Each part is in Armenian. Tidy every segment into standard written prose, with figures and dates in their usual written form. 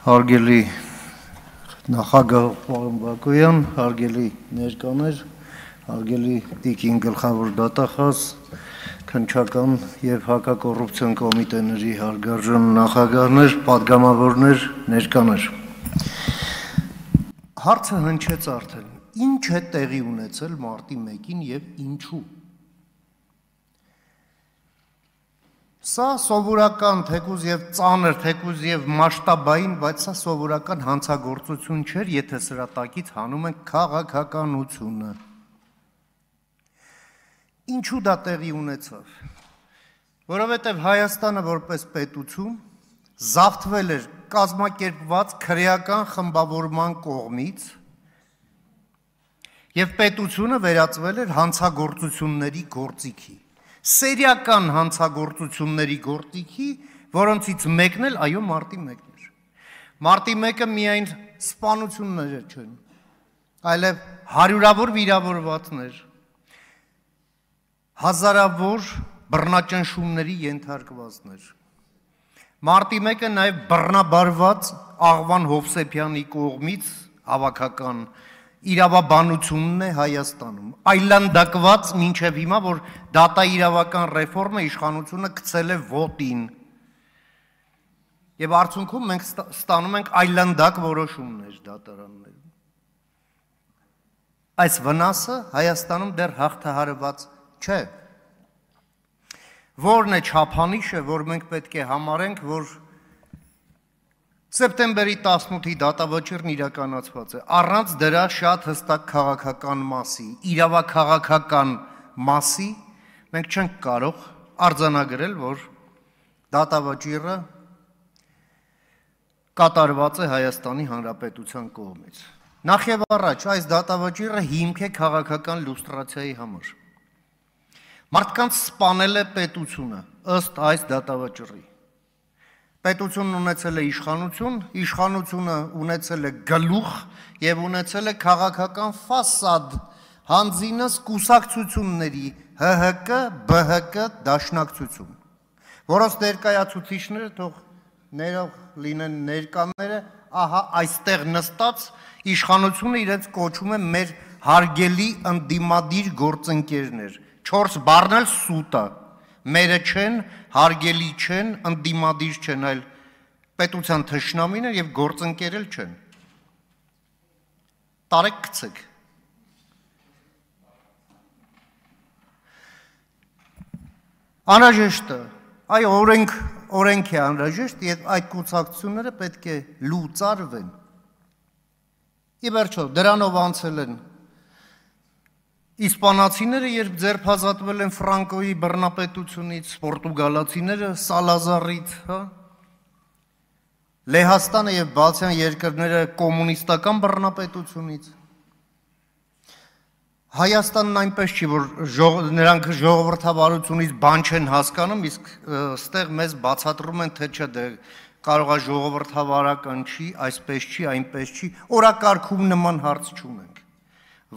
Հարգելի նախագահ պարոն Բակոյան, հարգելի ներկաներ, հարգելի տիկին գլխավոր դատախազ, քննչական եւ հակակոռուպցիոն կոմիտեների հարգարժան նախագահներ, պատգամավորներ, ներկաներ։ Հարցը հնչեց արդեն, ինչ է տեղի ունեցել մարտի 1-ին եւ ինչու։ Սա սովորական թեկուզ եւ ծանր, թեկուզ եւ մասշտաբային, բայց սա սովորական հանցագործություն չէր, եթե սրա տակից հանում ենք քաղաքականությունը։ Ինչու դա տեղի ունեցավ։ Որովհետեւ Հայաստանը որպես պետություն զավթվել էր կազմակերպված քրեական խմբավորման կողմից եւ պետությունը վերածվել էր հանցագործությունների գործիքի։ Սերիական հանցագործությունների գործիքի, որոնցից մեկն էլ այո մարտի 1-ն էր։ Մարտի 1-ը միայն սպանություններ չեն, այլև հարյուրավոր վիրավորվածներ, հազարավոր բռնաճնշումների ենթարկվածներ։ Մարտի 1-ը նաև բռնաբարված Աղվան Հովսեփյանի կողմից հավաքական իրավաբանությունն է Հայաստանում, այլանդակված մինչև հիմա, որ դատա իրավական ռեֆորմը իշխանությունը գցել է ոտին։ Եվ արդյունքում մենք ստանում ենք այլանդակ որոշումներ դատարաններում։ Այս վնասը Հայաստանում դեռ հաղթահարված չէ։ Որն է չափանիշը, որ մենք պետք է համարենք, որ սեպտեմբերի 18-ի դատավճիռն իրականացված է, առանց դրա շատ հստակ քաղաքական մասի, իրավաքաղաքական մասի, մենք չենք կարող արձանագրել, որ դատավճիռը կատարված է Հայաստանի Հանրապետության կողմից։ Նախ եւ առաջ այս դատավճիռը հիմք է քաղաքական լուստրացիայի համար։ Մարդկանց սպանել է պետությունը, ըստ այս դատավճիռի։ Պետությունն ունեցել է իշխանություն, իշխանությունը ունեցել է գլուխ եւ ունեցել է քաղաքական ֆասադ, հանձինս կուսակցությունների ՀՀԿ, ԲՀԿ դաշնակցություն, որոնց ներկայացուցիչները թող ներող լինեն ներկաները, ահա այստեղ նստած իշխանությունը իրենց կոչում է մեր հարգելի ընդդիմադիր գործընկերներ, 4 բառն էլ սուտ է, մերը չեն, հարգելի չեն, ընդդիմադիր չեն, այլ պետության թշնամին են եւ գործընկերել չեն։ Տարեք գցեք։ Անհրաժեշտ է, այ օրենք է անհրաժեշտ եւ այդ կուսակցությունները պետք է լուծարվեն։ Ի վերջո դրանով անցել են իսպանացիները, երբ ձերբազատվել են Ֆրանկոյի բռնապետությունից, պորտուգալացիները Սալազարից, հա։ Լեհաստանը եւ Բալթյան երկրները կոմունիստական բռնապետությունից։ Հայաստանն այնպես չի, որ նրանք ժողովրդավարությունից բան չեն հասկանում, իսկ ստեղ մեզ բացատրում են, թե չէ դե կարող է ժողովրդավարական չի, այսպես չի, այնպես չի, օրակարգում նման հարց չունենք։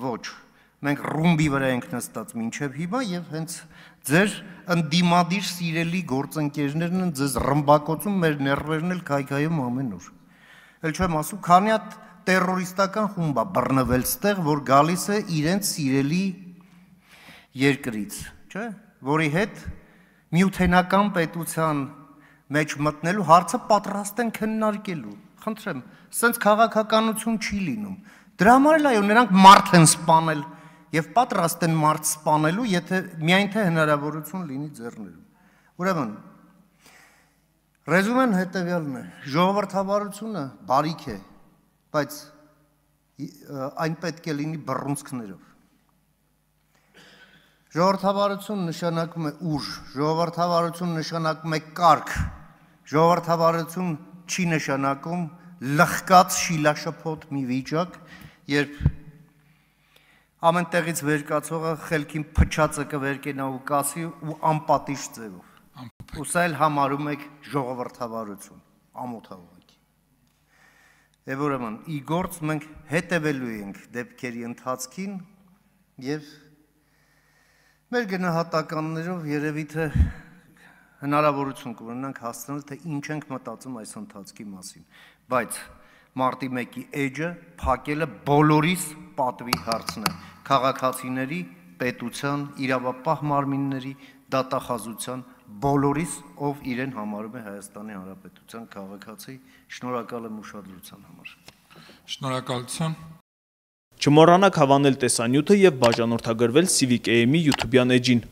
Ոչ, մենք ռումբի վրա ենք նստած մինչև հիմա եւ հենց ձեր ընդդիմադիր սիրելի գործընկերներն են ձեզ ռմբակոծում, մեր ներվերն էլ քայքայում ամեն օր։ Էլ չեմ ասում, քանի հատ տերորիստական խումբ է բռնվել ստեղ, որ գալիս է իրենց սիրելի երկրից, չէ՞, որի հետ միութենական պետության մեջ մտնելու հարցը պատրաստ են քննարկելու։ Խնդրեմ, սենց քաղաքականություն չի լինում։ Դրա համար էլ այո, նրանք մարդ են սպանել եւ պատրաստ են մարդ սպանելու, եթե միայն թե հնարավորություն լինի ձեռներում։ Ուրեմն, ռեզումեն հետեւյալն է. ժողովրդավարությունը բարիք է, բայց այն պետք է լինի բռունցքներով։ Ժողովրդավարություն նշանակում է ուժ, ժողովրդավարություն նշանակում է կարգ, ժողովրդավարություն չի նշանակում լխկած շիլաշփոթ մի վիճակ, երբ ամեն տեղից վերկացողը խելքին փչածը կվերկենա ու կասի ու անպատիժ ձևով։ Ու սա էլ համարում եք ժողովրդավարություն, ամոթավանքի։ Եվ ուրեմն, ի գործ մենք հետևելու ենք դեպքերի ընթացքին եւ մեր գնահատականներով երևի թե հնարավորություն կունենանք հասկանալ, թե ինչ ենք մտածում այս ընթացքի մասին։ բայց մարտի 1-ի էջը փակելը բոլորիս պատվի հարցն է, քաղաքացիների, պետության, իրավապահ մարմինների, դատախազության բոլորիս, ով իրեն համարում է Հայաստանի Հանրապետության քաղաքացի, շնորհակալ եմ ուշադրության համար։ Շնորհակալություն։ Չմոռանաք հավանել տեսանյութը և բաժանորդագրվել Civic AM-ի YouTube-յան էջին։